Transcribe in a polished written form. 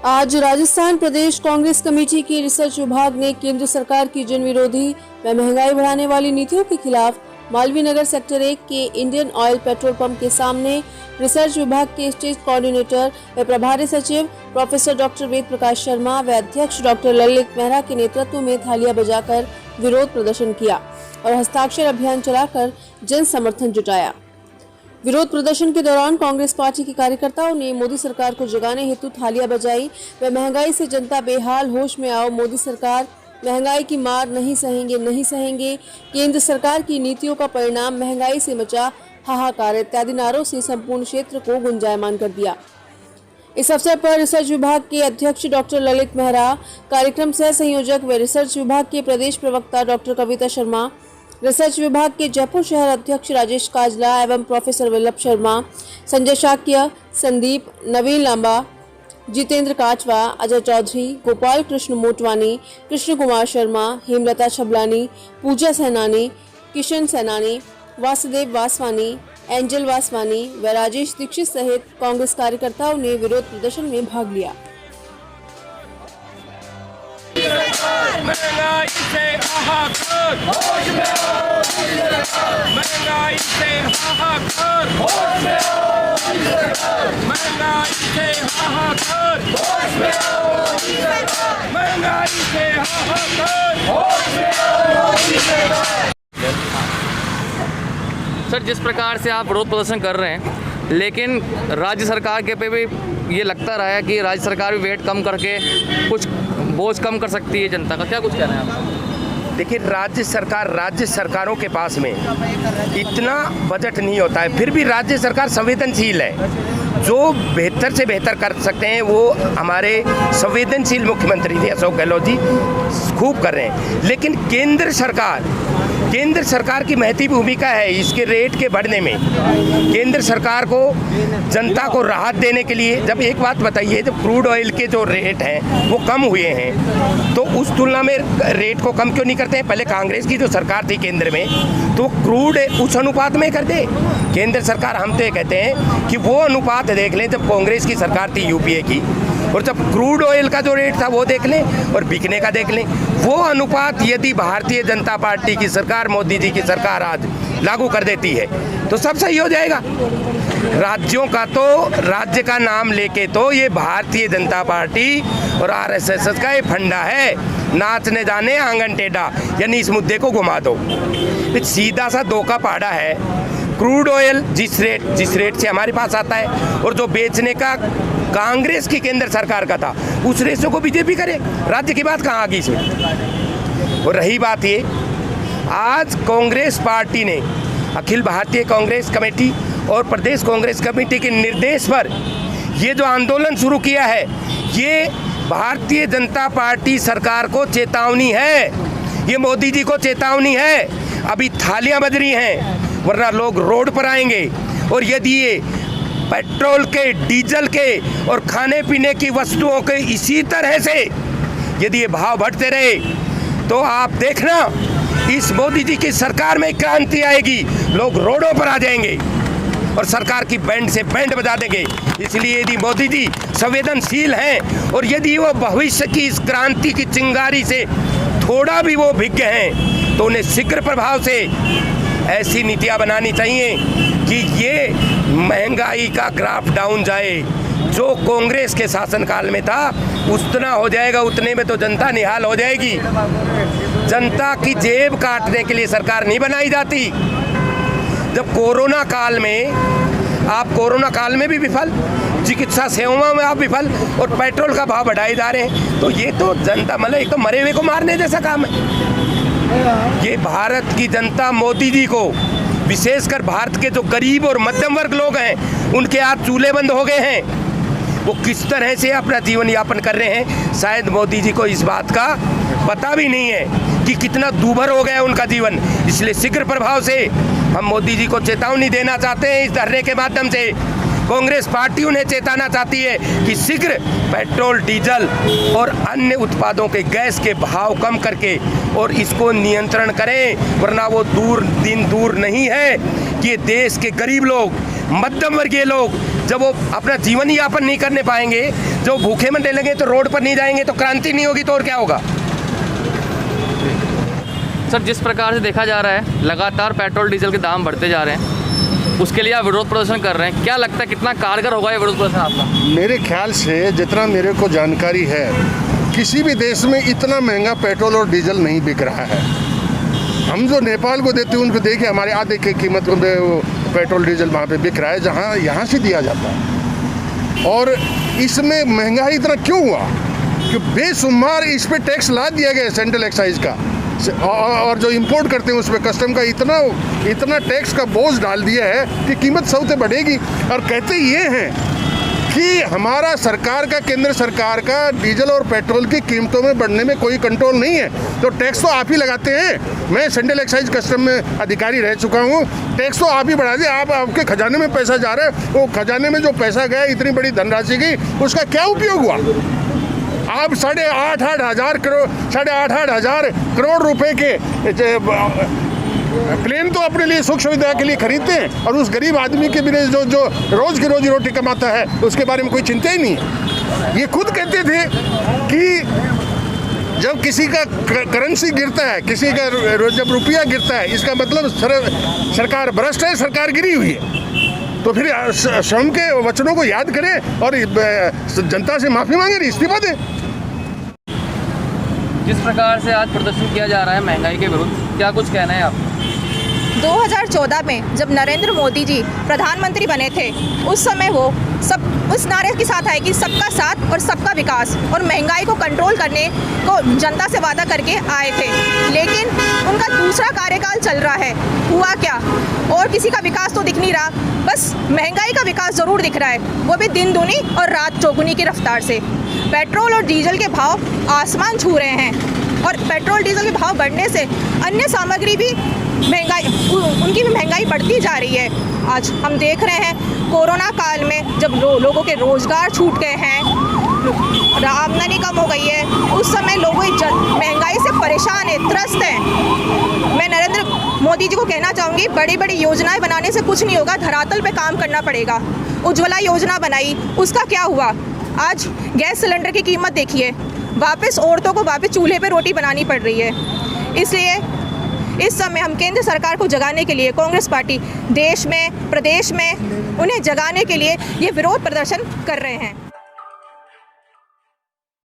आज राजस्थान प्रदेश कांग्रेस कमेटी के रिसर्च विभाग ने केंद्र सरकार की जन विरोधी व महंगाई बढ़ाने वाली नीतियों के खिलाफ मालवीय नगर सेक्टर 1 के इंडियन ऑयल पेट्रोल पंप के सामने रिसर्च विभाग के स्टेट कोऑर्डिनेटर व प्रभारी सचिव प्रोफेसर डॉक्टर वेद प्रकाश शर्मा व अध्यक्ष डॉक्टर ललित मेहरा के नेतृत्व में थालियां बजाकर विरोध प्रदर्शन किया और हस्ताक्षर अभियान चलाकर जन समर्थन जुटाया। विरोध प्रदर्शन के दौरान कांग्रेस पार्टी के कार्यकर्ताओं ने मोदी सरकार को जगाने हेतु थालियां बजाई व महंगाई से जनता बेहाल, होश में आओ, मोदी सरकार महंगाई की मार नहीं सहेंगे, नहीं सहेंगे, केंद्र सरकार की नीतियों का परिणाम महंगाई से मचा हाहाकार इत्यादि नारों से संपूर्ण क्षेत्र को गुंजायमान कर दिया। इस अवसर पर रिसर्च विभाग के अध्यक्ष डॉक्टर ललित मेहरा, कार्यक्रम सह संयोजक व रिसर्च विभाग के प्रदेश प्रवक्ता डॉक्टर कविता शर्मा, रिसर्च विभाग के जयपुर शहर अध्यक्ष राजेश काजला एवं प्रोफेसर वल्लभ शर्मा, संजय शाक्य, संदीप, नवीन लांबा, जितेंद्र काचवा, अजय चौधरी, गोपाल कृष्ण मोटवानी, कृष्ण कुमार शर्मा, हेमलता छबलानी, पूजा सैनानी, किशन सैनानी, वासुदेव वासवानी, एंजल वासवानी व राजेश दीक्षित सहित कांग्रेस कार्यकर्ताओं ने विरोध प्रदर्शन में भाग लिया। महंगाई से हाहाकार, होश में आओ, महंगाई से हाहाकार, होश में आओ, महंगाई से हाहाकार, होश में आओ, महंगाई से हाहाकार, होश में आओ। सर, जिस प्रकार से आप विरोध प्रदर्शन कर रहे हैं, लेकिन राज्य सरकार के पे भी ये लगता रहा है कि राज्य सरकार भी वेट कम करके कुछ बोझ कम कर सकती है जनता का, क्या कुछ कहना है आपका? देखिए, राज्य सरकारों के पास में इतना बजट नहीं होता है, फिर भी राज्य सरकार संवेदनशील है। जो बेहतर से बेहतर कर सकते हैं वो हमारे संवेदनशील मुख्यमंत्री जी अशोक गहलोत जी खूब कर रहे हैं। लेकिन केंद्र सरकार की महती भूमिका है इसके रेट के बढ़ने में। केंद्र सरकार को जनता को राहत देने के लिए, जब एक बात बताइए, जब क्रूड ऑयल के जो रेट हैं वो कम हुए हैं तो उस तुलना में रेट को कम क्यों नहीं करते हैं? पहले कांग्रेस की जो सरकार थी केंद्र में तो क्रूड उस अनुपात में कर दे। केंद्र सरकार, हम तो ये कहते हैं कि वो अनुपात देख लें जब कांग्रेस की सरकार थी यूपीए की, और जब क्रूड ऑयल का जो रेट था वो देख लें और बिकने का देख लें। वो अनुपात यदि भारतीय जनता पार्टी की सरकार, मोदी जी की सरकार आज लागू कर देती है तो सब सही हो जाएगा। राज्य का नाम लेके तो ये भारतीय जनता पार्टी और आरएसएस का ये फंडा है, नाचने जाने आंगन टेढ़ा, यानी इस मुद्दे को घुमा दो। सीधा सा दो का पहाड़ा है। क्रूड ऑयल जिस रेट से हमारे पास आता है और जो बेचने का कांग्रेस की केंद्र सरकार का था उस रेशो को बीजेपी करे, राज्य की बात कहाँ आ गई इसमें? और रही बात ये, आज कांग्रेस पार्टी ने अखिल भारतीय कांग्रेस कमेटी और प्रदेश कांग्रेस कमेटी के निर्देश पर ये जो आंदोलन शुरू किया है, ये भारतीय जनता पार्टी सरकार को चेतावनी है, ये मोदी जी को चेतावनी है। अभी थालियां बज रही हैं, वरना लोग रोड पर आएंगे। और यदि ये पेट्रोल के, डीजल के और खाने पीने की वस्तुओं के इसी तरह से यदि ये भाव बढ़ते रहे तो आप देखना इस मोदी जी की सरकार में क्रांति आएगी, लोग रोडों पर आ जाएंगे और सरकार की बैंड से बैंड बजा देंगे। इसलिए यदि मोदी जी संवेदनशील हैं और यदि वो भविष्य की इस क्रांति की चिंगारी से थोड़ा भी वो भिज्ञ हैं तो उन्हें शीघ्र प्रभाव से ऐसी नीतियाँ बनानी चाहिए कि ये महंगाई का ग्राफ डाउन जाए। जो कांग्रेस के शासनकाल में था उतना हो जाएगा, उतने में तो जनता निहाल हो जाएगी। जनता की जेब काटने के लिए सरकार नहीं बनाई जाती। जब कोरोना काल में भी विफल, चिकित्सा सेवाओं में आप विफल और पेट्रोल का भाव बढ़ाए जा रहे हैं, तो ये तो जनता, मतलब एक तो मरे हुए को मारने जैसा काम है। ये भारत की जनता मोदी जी को, विशेषकर भारत के जो गरीब और मध्यम वर्ग लोग हैं उनके हाथ चूल्हे बंद हो गए हैं। वो किस तरह से अपना जीवन यापन कर रहे हैं, शायद मोदी जी को इस बात का पता भी नहीं है कि कितना दूभर हो गया उनका जीवन। इसलिए शीघ्र प्रभाव से हम मोदी जी को चेतावनी देना चाहते हैं इस धरने के माध्यम से कांग्रेस पार्टी उन्हें चेताना चाहती है कि शीघ्र पेट्रोल, डीजल और अन्य उत्पादों के गैस के भाव कम करके और इसको नियंत्रण करें, वरना वो दिन दूर नहीं है कि ये देश के गरीब लोग, मध्यम वर्गीय लोग, जब वो अपना जीवन यापन नहीं करने पाएंगे, जब भूखे मरने लगे तो रोड पर नहीं जाएंगे, तो क्रांति नहीं होगी तो और क्या होगा। सर, जिस प्रकार से देखा जा रहा है लगातार पेट्रोल डीजल के दाम बढ़ते जा रहे हैं, उसके लिए आप विरोध प्रदर्शन कर रहे हैं, क्या लगता है कितना कारगर होगा ये विरोध प्रदर्शन आपका? मेरे ख्याल से जितना मेरे को जानकारी है, किसी भी देश में इतना महंगा पेट्रोल और डीजल नहीं बिक रहा है। हम जो नेपाल को देते हैं उनको देखिए, हमारे आधे की कीमत में वो पेट्रोल डीजल वहाँ पे बिक रहा है, जहाँ यहाँ से दिया जाता है। और इसमें महंगाई इतना क्यों हुआ कि बेशुमार इस पे टैक्स ला दिया गया सेंट्रल एक्साइज का, और जो इंपोर्ट करते हैं उस पर कस्टम का इतना टैक्स का बोझ डाल दिया है कि कीमत सबसे बढ़ेगी। और कहते ये हैं कि हमारा सरकार का, केंद्र सरकार का डीजल और पेट्रोल की कीमतों में बढ़ने में कोई कंट्रोल नहीं है, तो टैक्स तो आप ही लगाते हैं। मैं सेंट्रल एक्साइज कस्टम में अधिकारी रह चुका हूँ, टैक्स तो आप ही बढ़ा दिए, आपके खजाने में पैसा जा रहा है, वो खजाने में जो पैसा गया इतनी बड़ी धनराशि की, उसका क्या उपयोग हुआ? आप 8,500 करोड़ रुपए के प्लेन तो अपने लिए सुख सुविधा के लिए खरीदते हैं, और उस गरीब आदमी के बिना जो रोज की रोजी रोटी कमाता है उसके बारे में कोई चिंता ही नहीं है। ये खुद कहते थे कि जब किसी का करेंसी गिरता है, किसी का जब रुपया गिरता है, इसका मतलब सरकार भ्रष्ट है, सरकार गिरी हुई है। तो फिर स्वयं के वचनों को याद करें और जनता से माफी मांगे, इस्तीफा दें। जिस प्रकार से आज प्रदर्शन किया जा रहा है महंगाई के विरुद्ध, क्या कुछ कहना है आप? 2014 में जब नरेंद्र मोदी जी प्रधानमंत्री बने थे, उस समय वो उस नारे के साथ आए कि सबका साथ और सबका विकास, और महंगाई को कंट्रोल करने को जनता से वादा करके आए थे। लेकिन उनका दूसरा कार्यकाल चल रहा है, हुआ क्या? और किसी का विकास तो दिख नहीं रहा, बस महंगाई का विकास ज़रूर दिख रहा है, वो भी दिन दूनी और रात चौगुनी की रफ्तार से। पेट्रोल और डीजल के भाव आसमान छू रहे हैं, और पेट्रोल डीजल के भाव बढ़ने से अन्य सामग्री भी उनकी भी महंगाई बढ़ती जा रही है। आज हम देख रहे हैं कोरोना काल में जब लोगों के रोजगार छूट गए हैं, आमदनी कम हो गई है, उस समय लोग महंगाई से परेशान हैं, त्रस्त हैं। मैं नरेंद्र मोदी जी को कहना चाहूँगी, बड़ी बड़ी योजनाएं बनाने से कुछ नहीं होगा, धरातल पे काम करना पड़ेगा। उज्ज्वला योजना बनाई, उसका क्या हुआ? आज गैस सिलेंडर की कीमत देखिए, वापस औरतों को वापस चूल्हे पे रोटी बनानी पड़ रही है। इसलिए इस समय हम केंद्र सरकार को जगाने के लिए, कांग्रेस पार्टी देश में, प्रदेश में उन्हें जगाने के लिए ये विरोध प्रदर्शन कर रहे हैं।